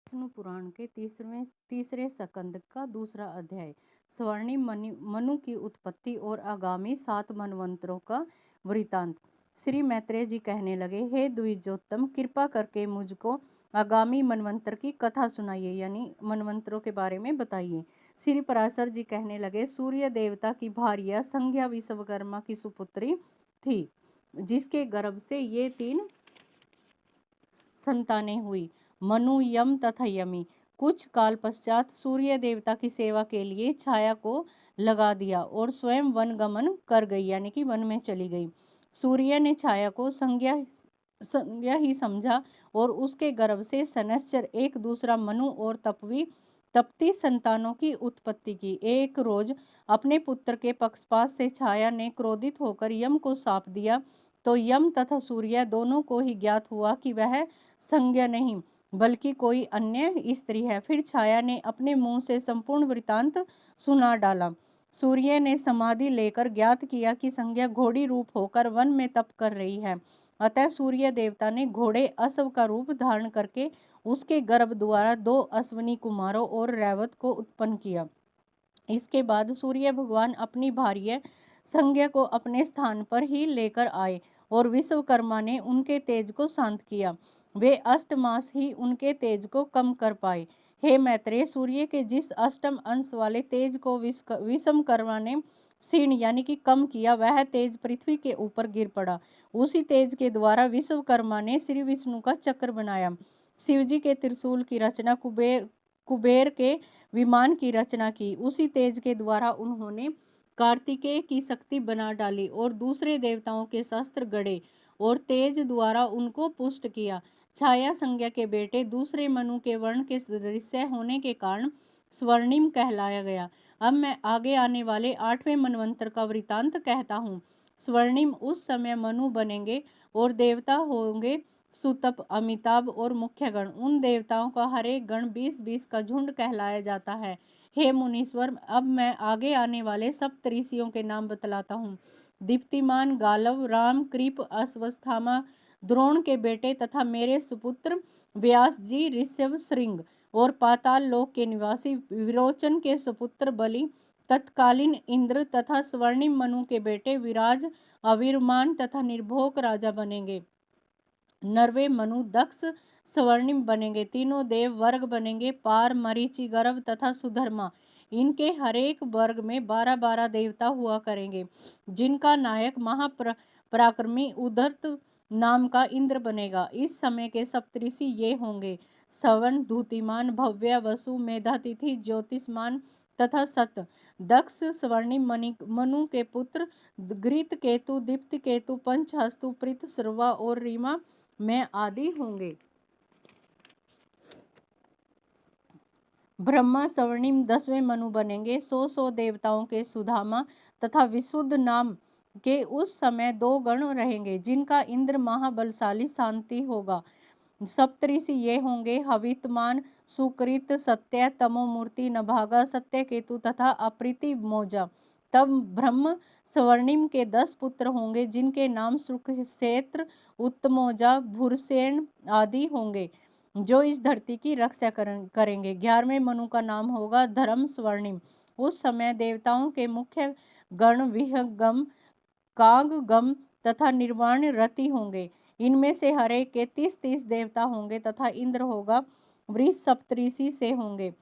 विष्णु पुराण के तीसरे स्कंद का दूसरा अध्याय। स्वर्णिम मनु की उत्पत्ति और आगामी 7 मनवंतरों का वृतांत। श्री मैत्रेय जी कहने लगे, हे द्विजोत्तम, कृपा करके मुझको आगामी मनवंतर की कथा सुनाइए, यानी मनवंतरों के बारे में बताइए। श्री पराशर जी कहने लगे, सूर्य देवता की भार्या संज्ञा विश्वकर्मा की सुपुत्री थी, जिसके गर्भ से ये 3 संतानें हुई, मनु, यम तथा यमी। कुछ काल पश्चात सूर्य देवता की सेवा के लिए छाया को लगा दिया और स्वयं वन गमन कर गई, यानी कि वन में चली गई। सूर्य ने छाया को संज्ञा ही समझा और उसके गर्भ से शनैश्चर एक दूसरा मनु और तपती संतानों की उत्पत्ति की। एक रोज अपने पुत्र के पक्षपात से छाया ने क्रोधित होकर यम को शाप दिया, तो यम तथा सूर्य दोनों को ही ज्ञात हुआ कि वह संज्ञा नहीं बल्कि कोई अन्य स्त्री है। फिर छाया ने अपने मुंह से संपूर्ण वृतांत सुना डाला। सूर्य ने समाधि लेकर ज्ञात किया कि संज्ञा घोड़ी रूप होकर वन में तप कर रही है। अतः सूर्य देवता ने घोड़े अश्व का रूप धारण करके उसके गर्भ द्वारा 2 अश्विनी कुमारों और रैवत को उत्पन्न किया। इसके बाद सूर्य भगवान अपनी भार्या संज्ञा को अपने स्थान पर ही लेकर आए और विश्वकर्मा ने उनके तेज को शांत किया। वे 8 मास ही उनके तेज को कम कर पाए। हे मैत्रेय, सूर्य के जिस अष्टम अंश वाले तेज को विश्वकर्मा ने क्षीण यानी कि कम किया, वह तेज पृथ्वी के ऊपर गिर पड़ा। उसी तेज के द्वारा विश्वकर्मा ने श्री विष्णु का चक्र बनाया, शिवजी के त्रिशूल की रचना, कुबेर के विमान की रचना की। उसी तेज के द्वारा उन्होंने कार्तिकेय की शक्ति बना डाली और दूसरे देवताओं के शस्त्र गढ़े और तेज द्वारा उनको पुष्ट किया। छाया संज्ञा के बेटे दूसरे मनु के वर्ण के सदृश्य होने के कारण स्वर्णिम कहलाया गया। अब मैं आगे आने वाले 8वें मनवंतर का वृतांत कहता हूँ। स्वर्णिम उस समय मनु बनेंगे और देवता होंगे सुतप, अमिताभ और मुख्य गण। उन देवताओं का हर एक गण 20-20 का झुंड कहलाया जाता है। हे मुनीश्वर, अब मैं आगे आने वाले सप्तऋषियों के नाम बतलाता हूँ। दीप्तिमान, गालव, राम, कृप, अश्वत्थामा, द्रोण के बेटे तथा मेरे सुपुत्र व्यास जी, ऋषभ, श्रृंग और पाताल लोक के निवासी विरोचन के सुपुत्र बलि, तत्कालीन इंद्र तथा स्वर्णिम मनु के बेटे विराज, अवीरमान तथा निर्भोक राजा बनेंगे। नरवे मनु, दक्ष, स्वर्णिम बनेंगे। तीनों देव वर्ग बनेंगे, पार, मरीचि, गर्भ तथा सुधर्मा। इनके हर एक वर्ग में 12-12 देवता हुआ करेंगे, जिनका नायक महापराक्रमी उदर्त नाम का इंद्र बनेगा। इस समय के सप्तऋषि ये होंगे: सवन, धूतिमान, भव्य, वसु, मेधातिथि, ज्योतिषमान तथा सत। दक्ष स्वर्णिम मनु के पुत्र घृत केतु, दीप्त केतु, पंचहस्तु, पृथ, श्रवा और रीमा में आदि होंगे। ब्रह्मा स्वर्णिम 10वें मनु बनेंगे। 100 देवताओं के सुधामा तथा विशुद्ध नाम के उस समय 2 गण रहेंगे, जिनका इंद्र महाबलशाली शांति होगा। सप्तऋषि ये होंगे: हवितमान, सुकृत, सत्य, तमोमूर्ति, नभागा, सत्यकेतु तथा अप्रीति मोजा। तब ब्रह्म स्वर्णिम के 10 पुत्र होंगे, जिनके नाम सुक्षेत्र, उत्तमोजा, भूरसेन आदि होंगे, जो इस धरती की रक्षा करेंगे। 11वें मनु का नाम होगा धर्म स्वर्णिम। उस समय देवताओं के मुख्य गण विहंगम, कांगगम तथा निर्वाण रति होंगे। इनमें से हर एक के 30-30 देवता होंगे तथा इंद्र होगा वृष सप्तऋषि से होंगे: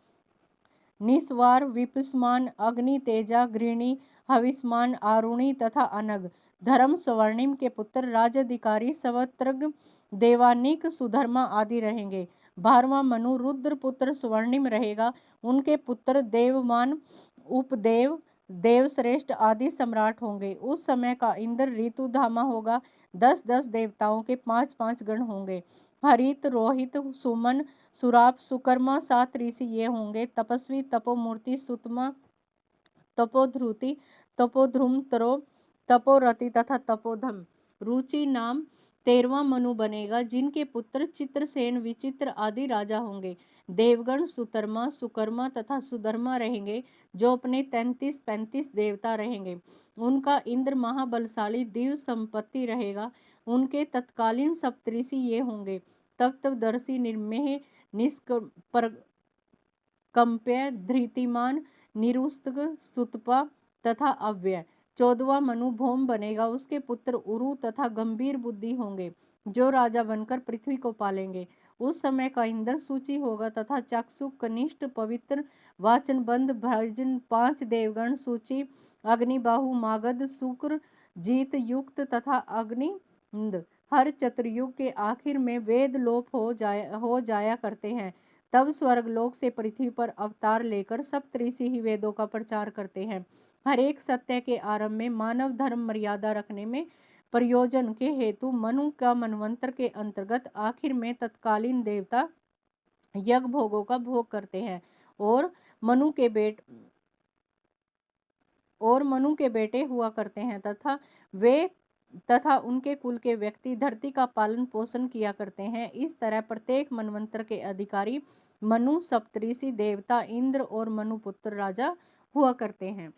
निस्वार, विपस्मान, अग्नि, तेजा, गृणी, हविष्मान, आरुणि तथा अनग। धर्म स्वर्णिम के पुत्र राजाधिकारी सवत्रग, देवानिक, सुधर्मा आदि रहेंगे। 12वां मनु रुद्रपुत्र स्वर्णिम रहेगा। उनके पुत्र देवमान, उपदेव, देवश्रेष्ठ आदि सम्राट होंगे। उस समय का इंद्र ऋतुधामा होगा। 10-10 देवताओं के 5-5 गण होंगे: हरित, रोहित, सुमन, सुराप, सुकर्मा। 7 ऋषि ये होंगे: तपस्वी, तपोमूर्ति, सुतमा, तपोध्रुति, तपोध्रुम, तरो, तपोरति तथा तपोधम। रुचि नाम 13वां मनु बनेगा, जिनके पुत्र चित्रसेन, विचित्र आदि राजा होंगे। देवगण सुतर्मा, सुकर्मा तथा सुधर्मा रहेंगे, जो अपने 33-35 देवता रहेंगे। उनका इंद्र महाबलशाली दिव्य संपत्ति रहेगा। उनके तत्कालीन सप्तऋषि ये होंगे: तप्तदर्शी, निर्मेह, कंप्य, धृतिमान, निरुस्तक, सुतपा तथा अव्यय। 14वां मनु भौम बनेगा। उसके पुत्र उरु तथा गंभीर बुद्धि होंगे, जो राजा बनकर पृथ्वी को पालेंगे। उस समय का इंद्र सूची होगा तथा चाक्षुक, कनिष्ठ, पवित्र, वाचनबंध, भजन, 5 देवगण सूची, अग्निबाहु, मागध, शुक्र, जीत, युक्त तथा अग्निंद। हर चतुर्युग के आखिर में वेद लोप हो जाया करते हैं। तब स्वर्गलोक से पृथ्वी पर अवतार लेकर सप्तऋषि ही वेदों का प्रचार करते हैं। हर एक सत्य के आरंभ में मानव धर्म मर्यादा रखने में प्रयोजन के हेतु मनु का मनवंतर के अंतर्गत आखिर में तत्कालीन देवता यज्ञ भोगों का भोग करते हैं और मनु के बेटे हुआ करते हैं तथा उनके कुल के व्यक्ति धरती का पालन पोषण किया करते हैं। इस तरह प्रत्येक मनवंतर के अधिकारी मनु, सप्तऋषि, देवता, इंद्र और मनुपुत्र राजा हुआ करते हैं।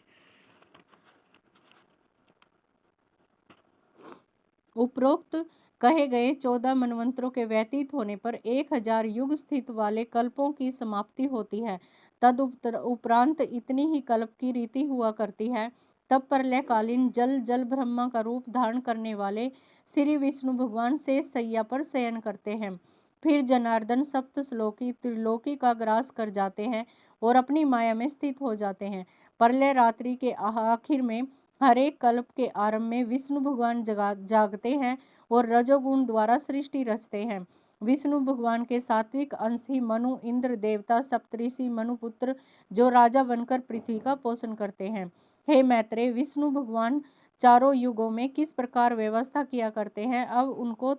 उपरोक्त कहे गए 14 मनवंतरों के व्यतीत होने पर 1000 युग स्थित वाले कल्पों की समाप्ति होती है। उपरांत इतनी ही कल्प की रीति हुआ करती है। तब प्रलयकालीन जल ब्रह्मा का रूप धारण करने वाले श्री विष्णु भगवान शेष शैया पर शयन करते हैं। फिर जनार्दन सप्तश्लोकी त्रिलोकी का ग्रास कर जाते हैं और अपनी माया में स्थित हो जाते हैं। प्रलय रात्रि के आखिर में हर एक कल्प के आरंभ में विष्णु भगवान जागते हैं और रजोगुण द्वारा सृष्टि रचते हैं। विष्णु भगवान के सात्विक अंश ही मनु, इंद्र, देवता, सप्तऋषि, मनुपुत्र जो राजा बनकर पृथ्वी का पोषण करते हैं। हे मैत्रेय, विष्णु भगवान चारों युगों में किस प्रकार व्यवस्था किया करते हैं, अब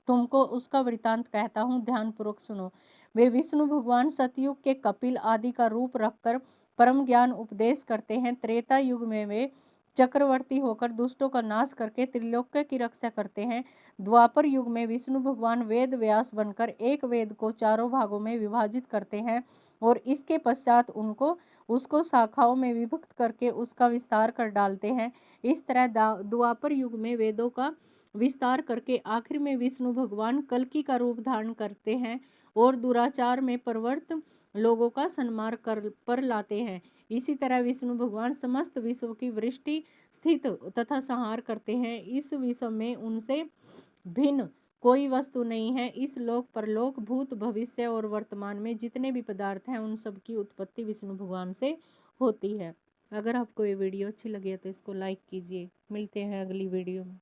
तुमको उसका वृतांत कहता हूँ, ध्यानपूर्वक सुनो। वे विष्णु भगवान सतयुग के कपिल आदि का रूप रखकर परम ज्ञान उपदेश करते हैं। त्रेता युग में वे चक्रवर्ती होकर दुष्टों का नाश करके त्रिलोक्य की रक्षा करते हैं। द्वापर युग में विष्णु भगवान वेद व्यास बनकर एक वेद को चारों भागों में विभाजित करते हैं और इसके पश्चात उसको शाखाओं में विभक्त करके उसका विस्तार कर डालते हैं। इस तरह द्वापर युग में वेदों का विस्तार करके आखिर में विष्णु भगवान कल्कि का रूप धारण करते हैं और दुराचार में प्रवृत्त लोगों का संहार पर लाते हैं। इसी तरह विष्णु भगवान समस्त विश्व की वृष्टि, स्थित तथा संहार करते हैं। इस विश्व में उनसे भिन्न कोई वस्तु नहीं है। इस लोक परलोक, भूत, भविष्य और वर्तमान में जितने भी पदार्थ हैं, उन सब की उत्पत्ति विष्णु भगवान से होती है। अगर आपको ये वीडियो अच्छी लगी है तो इसको लाइक कीजिए। मिलते हैं अगली वीडियो में।